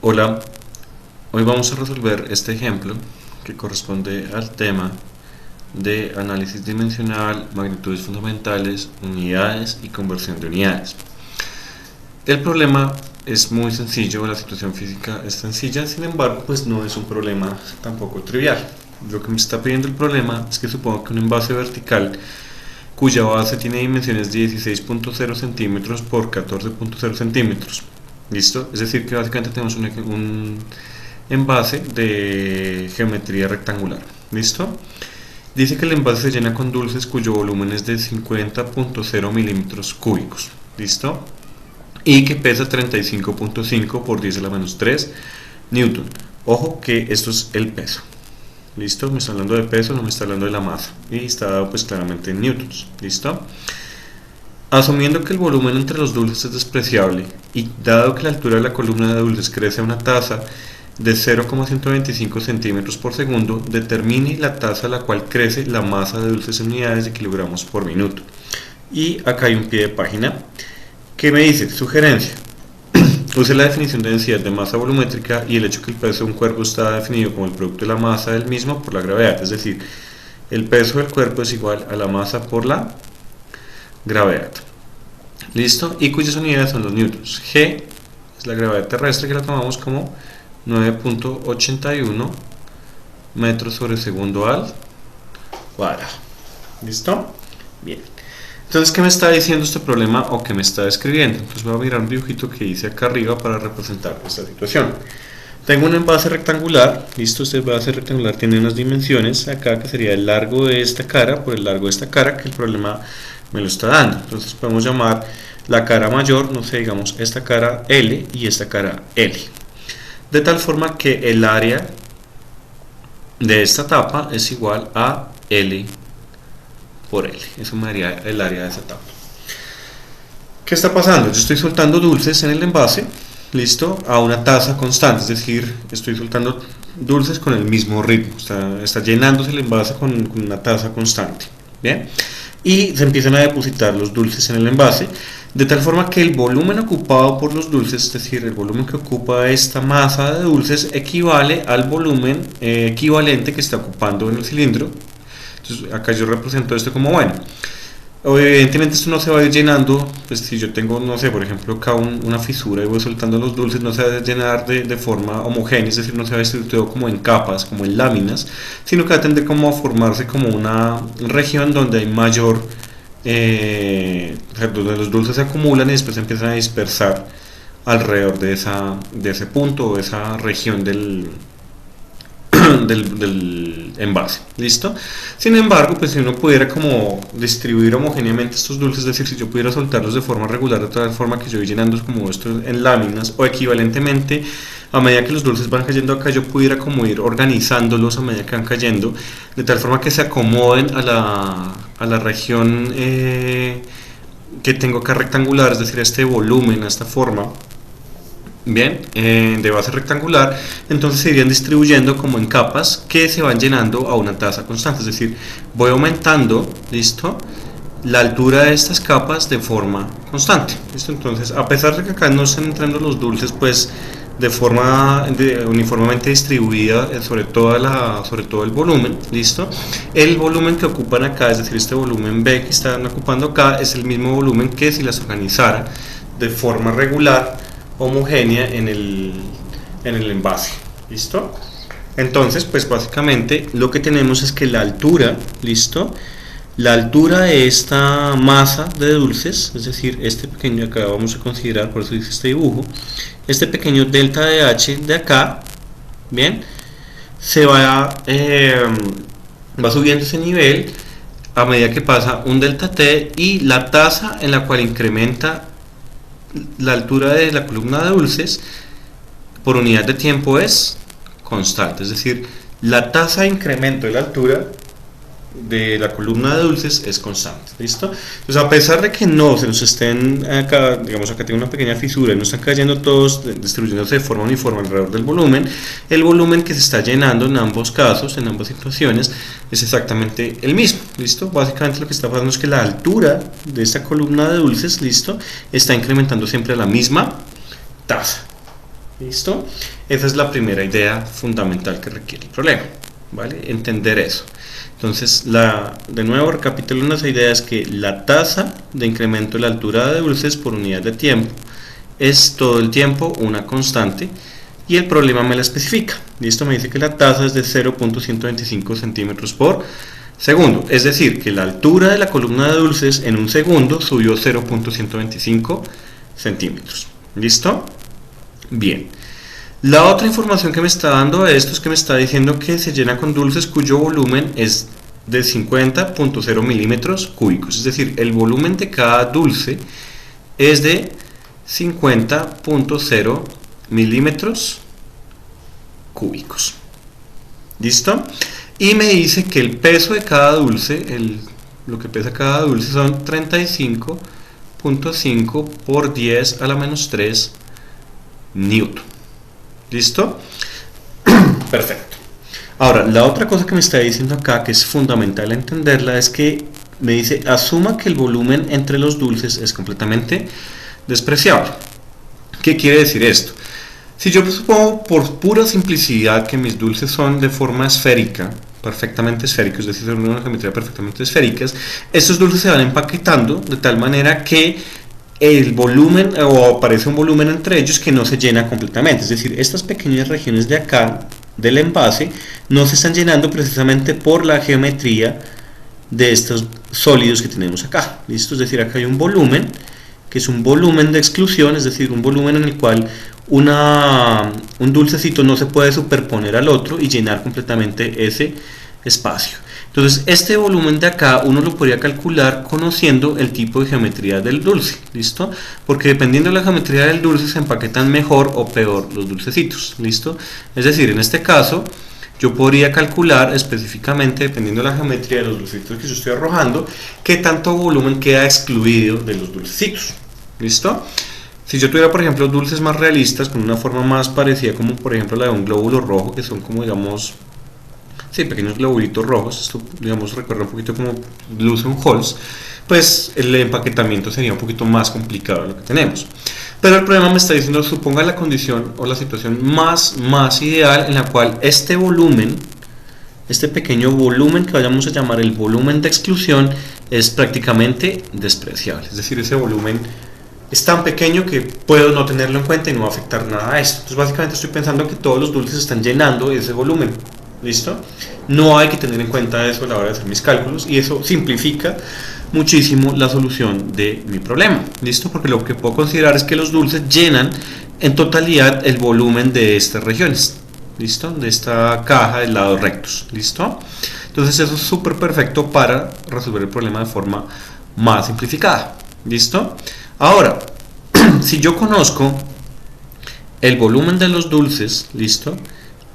Hola, hoy vamos a resolver este ejemplo que corresponde al tema de análisis dimensional, magnitudes fundamentales, unidades y conversión de unidades. El problema es muy sencillo, la situación física es sencilla, sin embargo, pues no es un problema tampoco trivial. Lo que me está pidiendo el problema es que supongo que un envase vertical cuya base tiene dimensiones de 16.0 centímetros por 14.0 centímetros. ¿Listo? Es decir, que básicamente tenemos un envase de geometría rectangular. ¿Listo? Dice que el envase se llena con dulces cuyo volumen es de 50.0 milímetros cúbicos. ¿Listo? Y que pesa 35.5 por 10 a la menos 3 newton. Ojo que esto es el peso. ¿Listo? Me está hablando de peso, no me está hablando de la masa. Y está dado pues claramente en newtons. ¿Listo? Asumiendo que el volumen entre los dulces es despreciable y dado que la altura de la columna de dulces crece a una tasa de 0,125 centímetros por segundo, determine la tasa a la cual crece la masa de dulces en unidades de kilogramos por minuto. Y acá hay un pie de página que me dice, sugerencia, use la definición de densidad de masa volumétrica y el hecho que el peso de un cuerpo está definido como el producto de la masa del mismo por la gravedad, es decir, el peso del cuerpo es igual a la masa por la gravedad. ¿Listo? Y cuyas unidades son los newtons. G es la gravedad terrestre, que la tomamos como 9.81 metros sobre segundo al cuadrado. ¿Listo? Bien. Entonces, ¿qué me está diciendo este problema o qué me está describiendo? Entonces voy a mirar un dibujito que hice acá arriba para representar esta situación. Tengo un envase rectangular, listo, este envase rectangular tiene unas dimensiones acá que sería el largo de esta cara por el largo de esta cara, que el problema me lo está dando. Entonces podemos llamar la cara mayor, no sé, digamos esta cara L y esta cara L. De tal forma que el área de esta tapa es igual a L por L. Eso me daría el área de esa tapa. ¿Qué está pasando? Yo estoy soltando dulces en el envase, listo, a una tasa constante, es decir, estoy soltando dulces con el mismo ritmo, está llenándose el envase con una tasa constante. Bien, y se empiezan a depositar los dulces en el envase, de tal forma que el volumen ocupado por los dulces, es decir, el volumen que ocupa esta masa de dulces, equivale al volumen equivalente que está ocupando en el cilindro. Entonces acá yo represento esto como, bueno, evidentemente esto no se va a ir llenando, pues si yo tengo, no sé, por ejemplo acá una fisura y voy soltando los dulces, no se va a llenar de forma homogénea, es decir, no se va a distribuir todo como en capas, como en láminas, sino que va a tender como a formarse como una región donde hay mayor, donde los dulces se acumulan y después se empiezan a dispersar alrededor de ese punto o esa región del envase. ¿Listo? Sin embargo, pues si uno pudiera como distribuir homogéneamente estos dulces, es decir, si yo pudiera soltarlos de forma regular, de tal forma que yo voy llenando como esto en láminas, o equivalentemente, a medida que los dulces van cayendo acá, yo pudiera como ir organizándolos a medida que van cayendo, de tal forma que se acomoden a la región que tengo acá rectangular, es decir, a este volumen, a esta forma. Bien, de base rectangular, entonces se irían distribuyendo como en capas que se van llenando a una tasa constante, es decir, voy aumentando, listo, la altura de estas capas de forma constante, listo. Entonces, a pesar de que acá no están entrando los dulces pues de forma uniformemente distribuida sobre todo el volumen, listo, el volumen que ocupan acá, es decir, este volumen B que están ocupando acá, es el mismo volumen que si las organizara de forma regular, homogénea en el envase. ¿Listo? Entonces, pues básicamente lo que tenemos es que la altura, ¿listo? La altura de esta masa de dulces, es decir, este pequeño acá vamos a considerar, por eso dice este dibujo, este pequeño delta de H de acá, bien, se va subiendo ese nivel a medida que pasa un delta T y la tasa en la cual incrementa la altura de la columna de dulces por unidad de tiempo es constante, es decir, la tasa de incremento de la altura de la columna de dulces es constante. ¿Listo? Entonces, a pesar de que no se nos estén acá, digamos acá tengo una pequeña fisura y no están cayendo todos distribuyéndose de forma uniforme alrededor del volumen, el volumen que se está llenando en ambos casos, en ambas situaciones, es exactamente el mismo. ¿Listo? Básicamente lo que está pasando es que la altura de esta columna de dulces, ¿listo?, está incrementando siempre a la misma tasa. ¿Listo? Esa es la primera idea fundamental que requiere el problema, ¿vale? Entender eso. Entonces, de nuevo recapitulando esa idea, es que la tasa de incremento de la altura de dulces por unidad de tiempo es todo el tiempo una constante y el problema me la especifica. ¿Listo? Me dice que la tasa es de 0.125 centímetros por segundo, es decir, que la altura de la columna de dulces en un segundo subió 0.125 centímetros. ¿Listo? Bien. La otra información que me está dando esto es que me está diciendo que se llena con dulces cuyo volumen es de 50.0 milímetros cúbicos, es decir, el volumen de cada dulce es de 50.0 milímetros cúbicos. ¿Listo? Y me dice que el peso de cada dulce, lo que pesa cada dulce son 35.5 por 10 a la menos 3 newton. ¿Listo? Perfecto. Ahora, la otra cosa que me está diciendo acá, que es fundamental entenderla, es que me dice, asuma que el volumen entre los dulces es completamente despreciable. ¿Qué quiere decir esto? Si yo supongo por pura simplicidad que mis dulces son de forma esférica, perfectamente esféricos, es decir, son una geometría perfectamente esféricas, estos dulces se van empaquetando de tal manera que el volumen, o aparece un volumen entre ellos que no se llena completamente, es decir, estas pequeñas regiones de acá del envase no se están llenando precisamente por la geometría de estos sólidos que tenemos acá. ¿Listo? Es decir, acá hay un volumen que es un volumen de exclusión, es decir, un volumen en el cual un dulcecito no se puede superponer al otro y llenar completamente ese espacio. Entonces, este volumen de acá uno lo podría calcular conociendo el tipo de geometría del dulce, ¿listo? Porque dependiendo de la geometría del dulce se empaquetan mejor o peor los dulcecitos, ¿listo? Es decir, en este caso, yo podría calcular específicamente, dependiendo de la geometría de los dulcecitos que yo estoy arrojando, qué tanto volumen queda excluido de los dulcecitos, ¿listo? Si yo tuviera, por ejemplo, dulces más realistas, con una forma más parecida, como por ejemplo la de un glóbulo rojo, que son como, digamos, sí, pequeños globulitos rojos, esto, digamos, recuerda un poquito como luce un Halls, pues el empaquetamiento sería un poquito más complicado de lo que tenemos. Pero el problema me está diciendo, suponga la condición o la situación más ideal en la cual este volumen, este pequeño volumen que vayamos a llamar el volumen de exclusión, es prácticamente despreciable. Es decir, ese volumen es tan pequeño que puedo no tenerlo en cuenta y no va a afectar nada a esto. Entonces básicamente estoy pensando que todos los dulces están llenando ese volumen. ¿Listo? No hay que tener en cuenta eso a la hora de hacer mis cálculos y eso simplifica muchísimo la solución de mi problema. ¿Listo? Porque lo que puedo considerar es que los dulces llenan en totalidad el volumen de estas regiones. ¿Listo? De esta caja de lados rectos. ¿Listo? Entonces eso es súper perfecto para resolver el problema de forma más simplificada. ¿Listo? Ahora, si yo conozco el volumen de los dulces, ¿listo?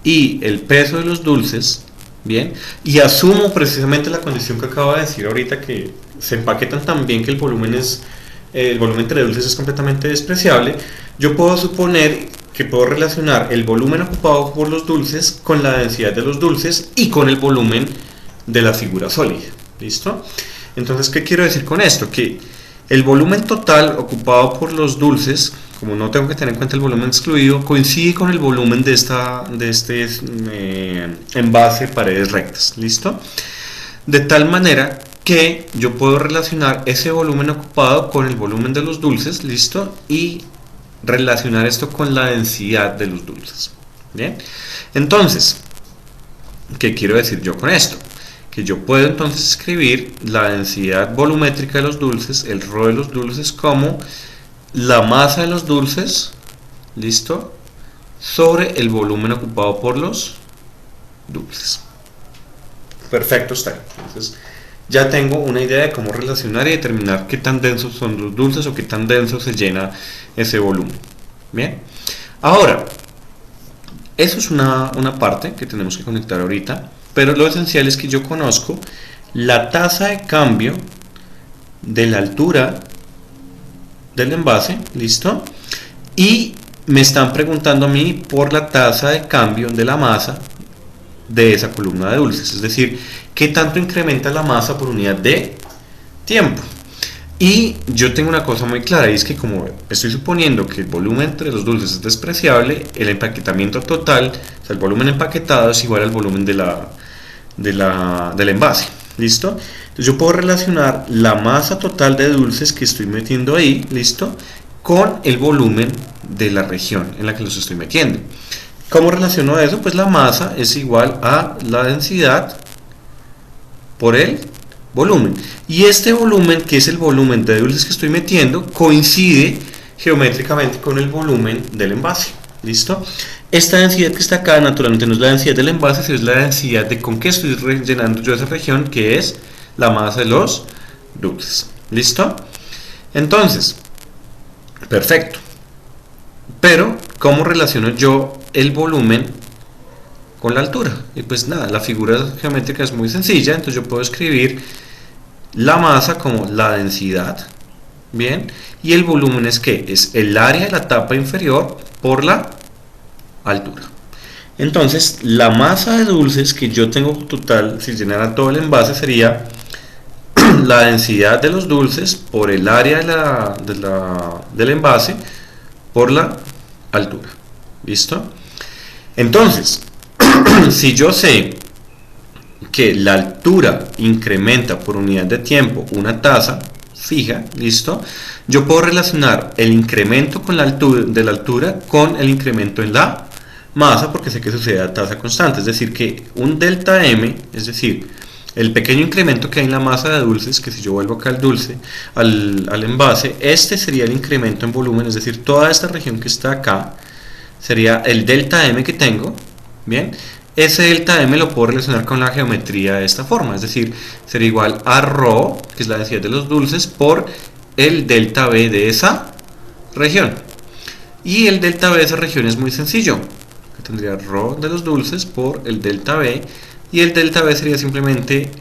Y el peso de los dulces, bien, y asumo precisamente la condición que acabo de decir ahorita, que se empaquetan tan bien que el volumen entre dulces es completamente despreciable, yo puedo suponer que puedo relacionar el volumen ocupado por los dulces con la densidad de los dulces y con el volumen de la figura sólida. ¿Listo? Entonces, ¿qué quiero decir con esto? Que el volumen total ocupado por los dulces, como no tengo que tener en cuenta el volumen excluido, coincide con el volumen de este envase paredes rectas. ¿Listo? De tal manera que yo puedo relacionar ese volumen ocupado con el volumen de los dulces, ¿listo? Y relacionar esto con la densidad de los dulces. ¿Bien? Entonces, ¿qué quiero decir yo con esto? Que yo puedo entonces escribir la densidad volumétrica de los dulces, el ρ de los dulces, como la masa de los dulces, ¿listo? Sobre el volumen ocupado por los dulces. Perfecto, está ahí. Entonces ya tengo una idea de cómo relacionar y determinar qué tan densos son los dulces o qué tan denso se llena ese volumen. Bien, ahora, eso es una parte que tenemos que conectar ahorita. Pero lo esencial es que yo conozco la tasa de cambio de la altura del envase, ¿listo? Y me están preguntando a mí por la tasa de cambio de la masa de esa columna de dulces, es decir, qué tanto incrementa la masa por unidad de tiempo. Y yo tengo una cosa muy clara, y es que como estoy suponiendo que el volumen entre los dulces es despreciable, el empaquetamiento total, o sea, el volumen empaquetado es igual al volumen del envase. ¿Listo? Entonces yo puedo relacionar la masa total de dulces que estoy metiendo ahí, ¿listo? Con el volumen de la región en la que los estoy metiendo. ¿Cómo relaciono eso? Pues la masa es igual a la densidad por el volumen. Y este volumen, que es el volumen de dulces que estoy metiendo, coincide geométricamente con el volumen del envase. ¿Listo? Esta densidad que está acá naturalmente no es la densidad del envase, sino es la densidad de con qué estoy rellenando yo esa región, que es la masa de los dulces. ¿Listo? Entonces, perfecto. Pero, ¿cómo relaciono yo el volumen con la altura? Y pues nada, la figura geométrica es muy sencilla, entonces yo puedo escribir la masa como la densidad, bien, y el volumen es ¿qué? Es el área de la tapa inferior por la altura. Entonces, la masa de dulces que yo tengo total, si llenara todo el envase, sería la densidad de los dulces por el área del envase por la altura. ¿Listo? Entonces, si yo sé que la altura incrementa por unidad de tiempo una tasa fija, ¿listo? Yo puedo relacionar el incremento con la altura, de la altura con el incremento en la masa, porque sé que sucede a tasa constante, es decir, que un delta M, es decir, el pequeño incremento que hay en la masa de dulces, que si yo vuelvo acá al dulce, al envase, este sería el incremento en volumen, es decir, toda esta región que está acá, sería el delta M que tengo, ¿bien? Ese delta M lo puedo relacionar con la geometría de esta forma, es decir, sería igual a ρ, que es la densidad de los dulces, por el delta B de esa región. Y el delta B de esa región es muy sencillo, tendría ρ de los dulces por el delta B, y el delta B sería simplemente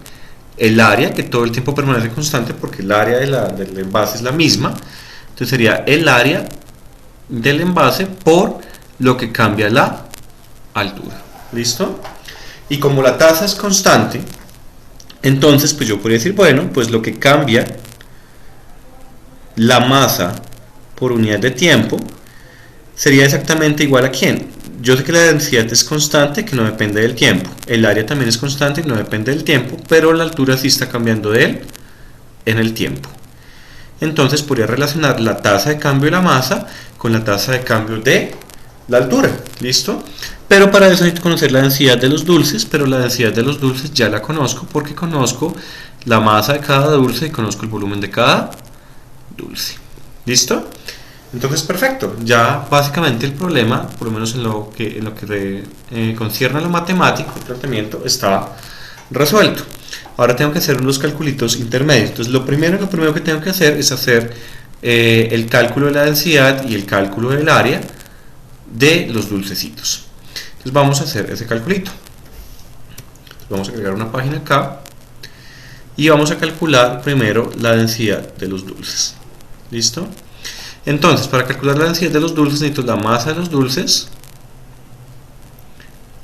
el área, que todo el tiempo permanece constante porque el área del envase es la misma, entonces sería el área del envase por lo que cambia la altura. ¿Listo? Y como la tasa es constante, entonces pues yo podría decir, bueno, pues lo que cambia la masa por unidad de tiempo sería exactamente igual a ¿quién? Yo sé que la densidad es constante, que no depende del tiempo. El área también es constante, que no depende del tiempo, pero la altura sí está cambiando de él en el tiempo. Entonces podría relacionar la tasa de cambio de la masa con la tasa de cambio de la altura. ¿Listo? Pero para eso necesito conocer la densidad de los dulces, pero la densidad de los dulces ya la conozco porque conozco la masa de cada dulce y conozco el volumen de cada dulce. ¿Listo? Entonces, perfecto. Ya básicamente el problema, por lo menos en lo que concierne a lo matemático, el tratamiento está resuelto. Ahora tengo que hacer unos calculitos intermedios. Entonces, lo primero que tengo que hacer es hacer el cálculo de la densidad y el cálculo del área de los dulcecitos. Entonces vamos a hacer ese calculito. Vamos a agregar una página acá y vamos a calcular primero la densidad de los dulces. ¿Listo? Entonces, para calcular la densidad de los dulces necesito la masa de los dulces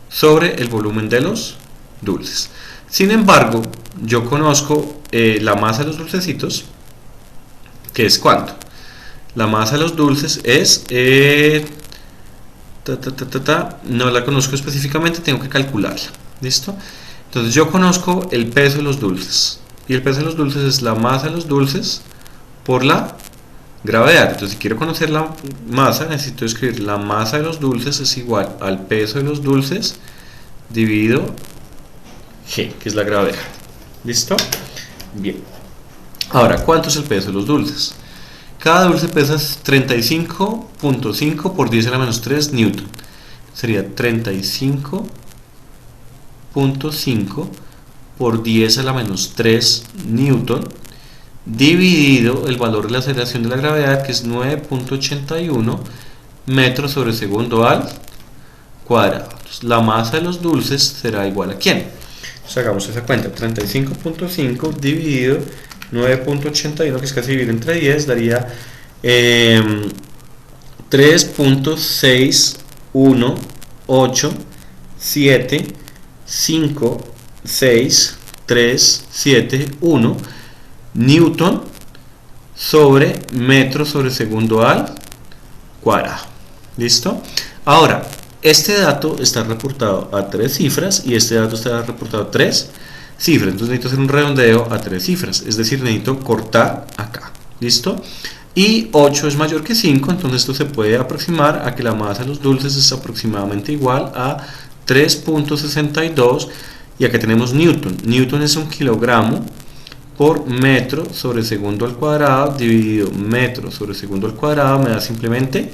sobre el volumen de los dulces. Sin embargo, yo conozco la masa de los dulcecitos, que es ¿cuánto? La masa de los dulces es no la conozco específicamente, tengo que calcularla. ¿Listo? Entonces yo conozco el peso de los dulces, y el peso de los dulces es la masa de los dulces por la gravedad. Entonces si quiero conocer la masa, necesito escribir la masa de los dulces es igual al peso de los dulces dividido G, que es la gravedad. ¿Listo? Bien. Ahora, ¿cuánto es el peso de los dulces? Cada dulce pesa 35.5 por 10 a la menos 3 newton. Sería 35.5 por 10 a la menos 3 newton dividido el valor de la aceleración de la gravedad, que es 9.81 metros sobre segundo al cuadrado. Entonces, la masa de los dulces será igual a ¿quién? Entonces hagamos esa cuenta. 35.5 dividido 9.81, que es casi dividir entre 10, daría 3.618756371 newton sobre metro sobre segundo al cuadrado. ¿Listo? Ahora, este dato está reportado a 3 cifras y este dato está reportado a 3 cifras. Entonces necesito hacer un redondeo a 3 cifras, es decir, necesito cortar acá. ¿Listo? Y 8 es mayor que 5, entonces esto se puede aproximar a que la masa de los dulces es aproximadamente igual a 3.62, y acá tenemos Newton. Newton es un kilogramo por metro sobre segundo al cuadrado dividido metro sobre segundo al cuadrado me da simplemente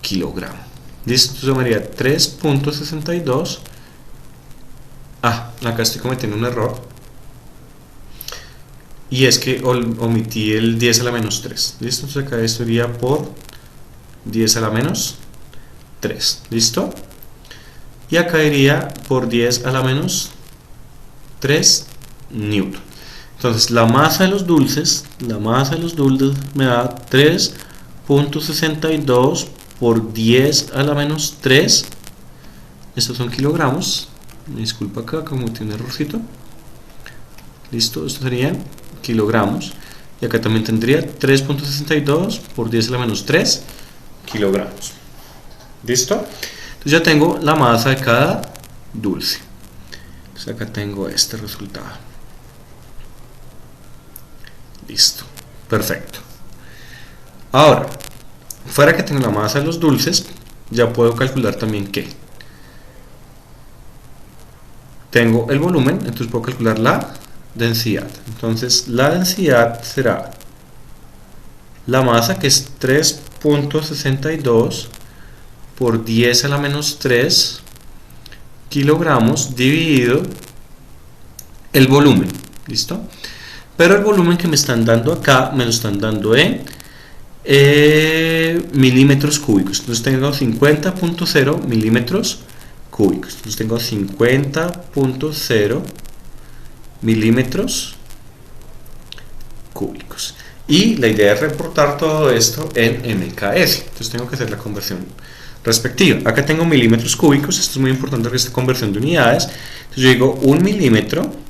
kilogramo. Listo, entonces me daría 3.62. Acá estoy cometiendo un error, y es que omití el 10 a la menos 3. Listo, entonces acá esto iría por 10 a la menos 3. Listo, y acá iría por 10 a la menos 3 newton. Entonces la masa de los dulces me da 3.62 por 10 a la menos 3. Estos son kilogramos. Me disculpa acá, como tiene un errorcito. Listo, estos serían kilogramos. Y acá también tendría 3.62 por 10 a la menos 3 kilogramos. ¿Listo? Entonces ya tengo la masa de cada dulce. Entonces acá tengo este resultado. Listo, perfecto. Ahora, fuera que tengo la masa de los dulces, ya puedo calcular también que tengo el volumen, entonces puedo calcular la densidad. Entonces la densidad será la masa, que es 3.62 por 10 a la menos 3 kilogramos, dividido el volumen. ¿Listo? Pero el volumen que me están dando acá, me lo están dando en milímetros cúbicos. Entonces tengo 50.0 milímetros cúbicos. Entonces tengo 50.0 milímetros cúbicos. Y la idea es reportar todo esto en MKS. Entonces tengo que hacer la conversión respectiva. Acá tengo milímetros cúbicos. Esto es muy importante, que esta conversión de unidades. Entonces yo digo 1 milímetro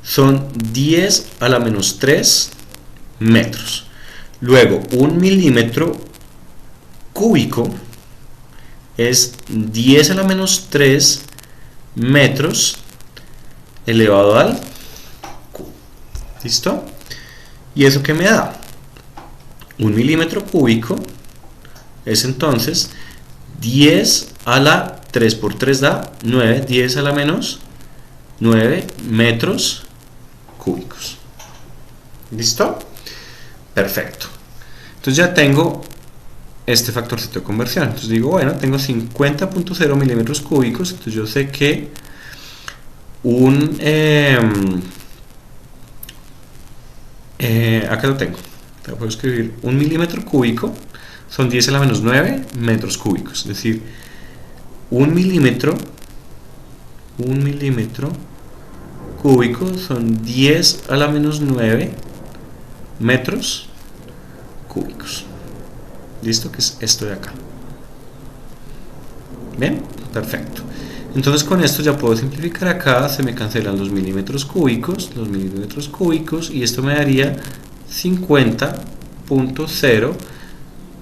son 10 a la menos 3 metros. Luego 1 milímetro cúbico es 10 a la menos 3 metros elevado al cubo. ¿Listo? ¿Y eso qué me da? 1 milímetro cúbico es entonces 10 a la 3 por 3 da 9, 10 a la menos 9 metros cúbicos. ¿Listo? Perfecto. Entonces ya tengo este factorcito de conversión. Entonces digo, bueno, tengo 50.0 milímetros cúbicos. Entonces yo sé que acá lo tengo. Puedo escribir 1 milímetro cúbico son 10 a la menos 9 metros cúbicos. Es decir, 1 milímetro cúbico son 10 a la menos 9 metros cúbicos. ¿Listo? Que es esto de acá. Bien, perfecto. Entonces con esto ya puedo simplificar acá, se me cancelan los milímetros cúbicos, y esto me daría 50.0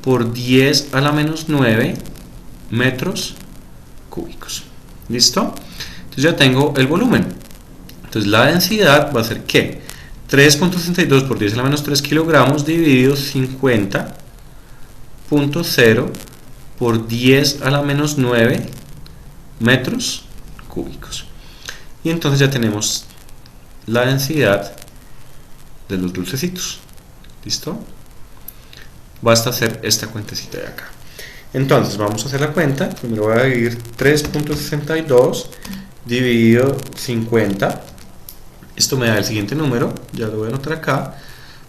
por 10 a la menos 9 metros cúbicos. ¿Listo? Entonces ya tengo el volumen. Entonces la densidad va a ser ¿qué? 3.62 por 10 a la menos 3 kilogramos dividido 50.0 por 10 a la menos 9 metros cúbicos. Y entonces ya tenemos la densidad de los dulcecitos. ¿Listo? Basta hacer esta cuentecita de acá. Entonces vamos a hacer la cuenta. Primero voy a dividir 3.62 dividido 50. Esto me da el siguiente número, ya lo voy a anotar acá.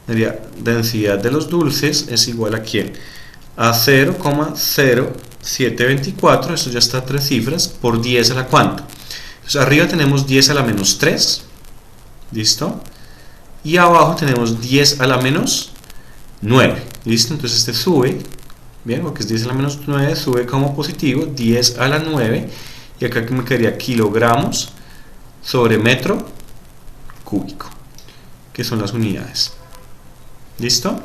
Sería densidad de los dulces es igual a ¿quién? A 0,0724, esto ya está a 3 cifras, por 10 a la ¿cuánto? Entonces arriba tenemos 10 a la menos 3, ¿listo? Y abajo tenemos 10 a la menos 9, ¿listo? Entonces este sube, bien, porque es 10 a la menos 9, sube como positivo, 10 a la 9, y acá me quedaría kilogramos sobre metro cúbico, que que son las unidades. ¿Listo?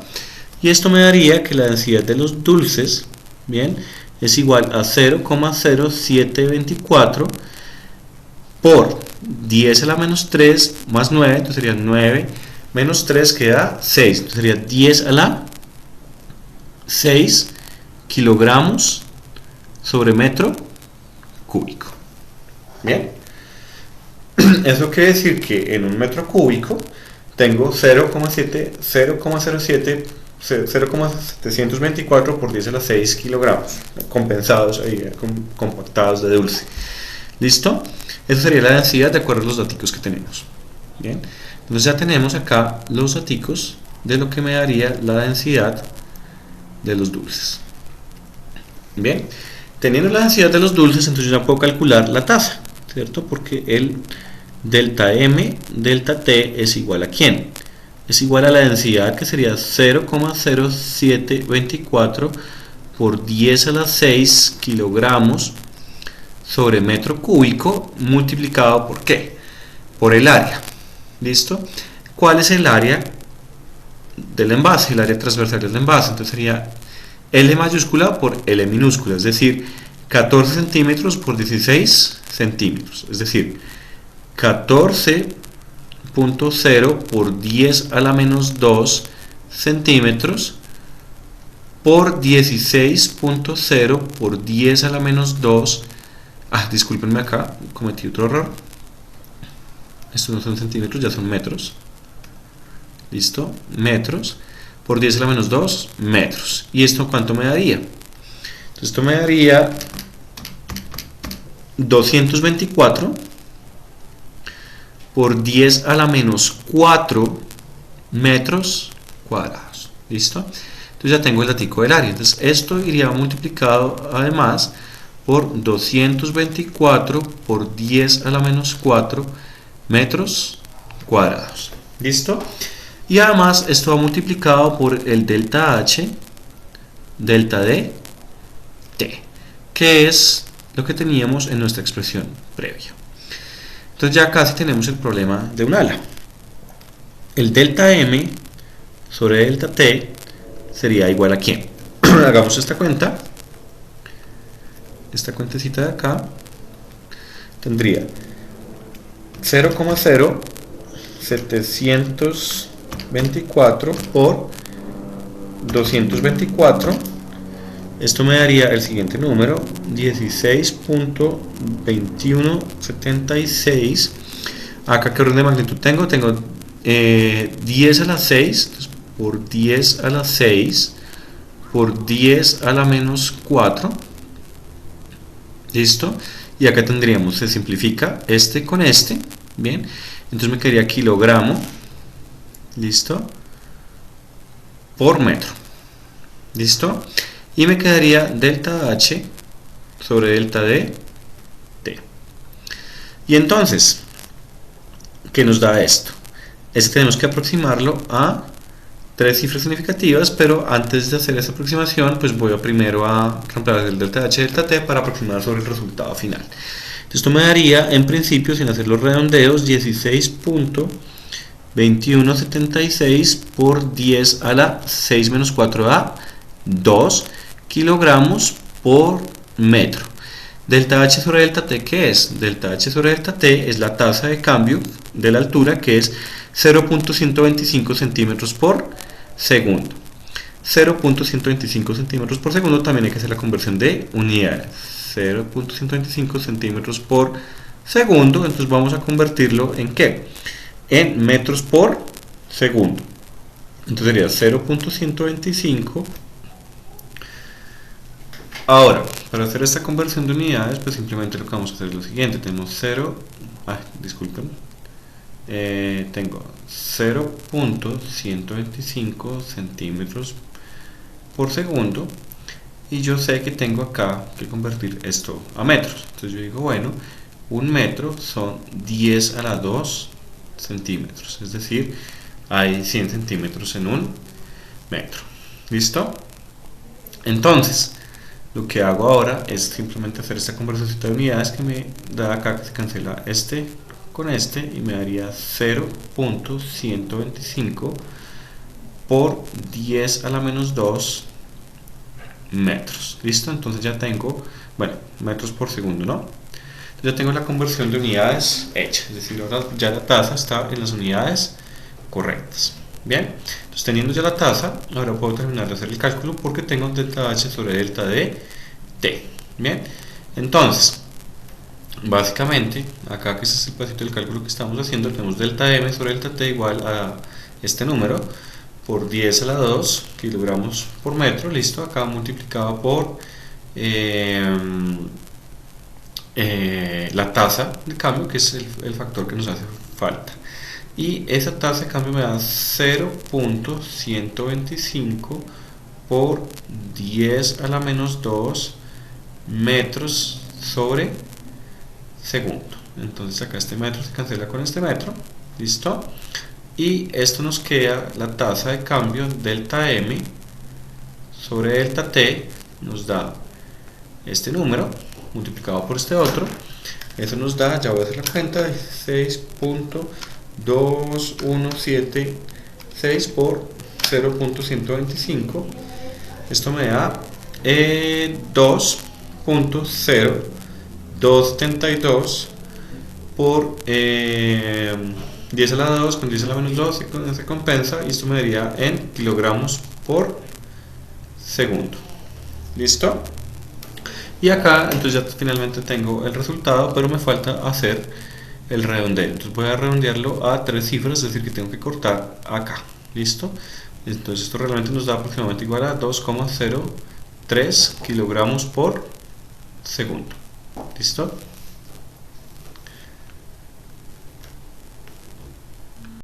Y esto me daría que la densidad de los dulces, bien, es igual a 0,0724 por 10 a la menos 3 más 9, entonces sería 9 menos 3 que da 6, entonces sería 10 a la 6 kilogramos sobre metro cúbico. Bien, eso quiere decir que en un metro cúbico tengo 0,724 por 10 a la 6 kilogramos compensados ahí, compactados de dulce. ¿Listo? Esa sería la densidad de acuerdo a los datos que tenemos. Bien, entonces ya tenemos acá los datos de lo que me daría la densidad de los dulces. Bien, teniendo la densidad de los dulces, entonces ya puedo calcular la tasa, ¿cierto? Porque el delta M, delta T es igual a ¿quién? Es igual a la densidad, que sería 0,0724 por 10 a la 6 kilogramos sobre metro cúbico multiplicado por ¿qué? Por el área. ¿Listo? ¿Cuál es el área del envase? El área transversal del envase. Entonces sería L mayúscula por L minúscula, es decir, 14 centímetros por 16 centímetros, es decir, 14.0 por 10 a la menos 2 centímetros por 16.0 por 10 a la menos 2. Discúlpenme, acá cometí otro error. Estos no son centímetros, ya son metros. ¿Listo? Metros por 10 a la menos 2 metros. ¿Y esto cuánto me daría? Entonces esto me daría 224 por 10 a la menos 4 metros cuadrados. ¿Listo? Entonces ya tengo el datico del área. Entonces esto iría multiplicado además por 224 por 10 a la menos 4 metros cuadrados. ¿Listo? Y además esto va multiplicado por el delta H, delta D, T, que es lo que teníamos en nuestra expresión previa. Entonces ya casi tenemos el problema de un ala. El delta M sobre delta T sería igual a ¿quién? Hagamos esta cuenta. Esta cuentecita de acá tendría 0,0724 por 224. Esto me daría el siguiente número, 16.2176. Acá, ¿qué orden de magnitud tengo? Tengo 10 a la 6, entonces, por 10 a la 6 por 10 a la menos 4. ¿Listo? Y acá tendríamos, se simplifica este con este. Bien, entonces me quedaría kilogramo. ¿Listo? Por metro. ¿Listo? Y me quedaría delta H sobre delta D, T. Y entonces, ¿qué nos da esto? Tenemos que aproximarlo a tres cifras significativas, pero antes de hacer esa aproximación, pues voy primero a reemplazar el delta H y delta T para aproximar sobre el resultado final. Entonces esto me daría, en principio, sin hacer los redondeos, 16.2176 por 10 a la 6 menos 4 a 2 kilogramos por metro. Delta H sobre delta T, ¿qué es? Delta H sobre delta T es la tasa de cambio de la altura, que es 0.125 centímetros por segundo. 0.125 centímetros por segundo, también hay que hacer la conversión de unidades. 0.125 centímetros por segundo, entonces vamos a convertirlo en ¿qué? En metros por segundo. Entonces sería 0.125. Ahora, para hacer esta conversión de unidades, pues simplemente lo que vamos a hacer es lo siguiente. Tenemos 0, disculpen, tengo 0.125 centímetros por segundo, y yo sé que tengo acá que convertir esto a metros. Entonces yo digo, bueno, un metro son 10 a la 2 centímetros, es decir, hay 100 centímetros en un metro. ¿Listo? Entonces, lo que hago ahora es simplemente hacer esta conversión de unidades, que me da acá que se cancela este con este y me daría 0.125 por 10 a la menos 2 metros. ¿Listo? Entonces ya tengo, bueno, metros por segundo, ¿no? Ya tengo la conversión de unidades hecha, es decir, ahora ya la tasa está en las unidades correctas. Bien, entonces teniendo ya la tasa, ahora puedo terminar de hacer el cálculo porque tengo delta H sobre delta de T. Bien, entonces, básicamente, acá que este es el pedacito del cálculo que estamos haciendo, tenemos delta M sobre delta T igual a este número por 10 a la 2 kilogramos por metro, listo, acá multiplicado por la tasa de cambio, que es el factor que nos hace falta, y esa tasa de cambio me da 0.125 por 10 a la menos 2 metros sobre segundo. Entonces acá este metro se cancela con este metro, listo, y esto nos queda la tasa de cambio delta M sobre delta T, nos da este número multiplicado por este otro, eso nos da, ya voy a hacer la cuenta, 6.2176 por 0.125, esto me da 2.0272 por 10 a la 2 con 10 a la menos 2 se compensa, y esto me daría en kilogramos por segundo. ¿Listo? Y acá entonces ya finalmente tengo el resultado, pero me falta hacer el redondeo. Entonces voy a redondearlo a 3 cifras, es decir que tengo que cortar acá. ¿Listo? Entonces esto realmente nos da aproximadamente igual a 2,03 kilogramos por segundo. ¿Listo?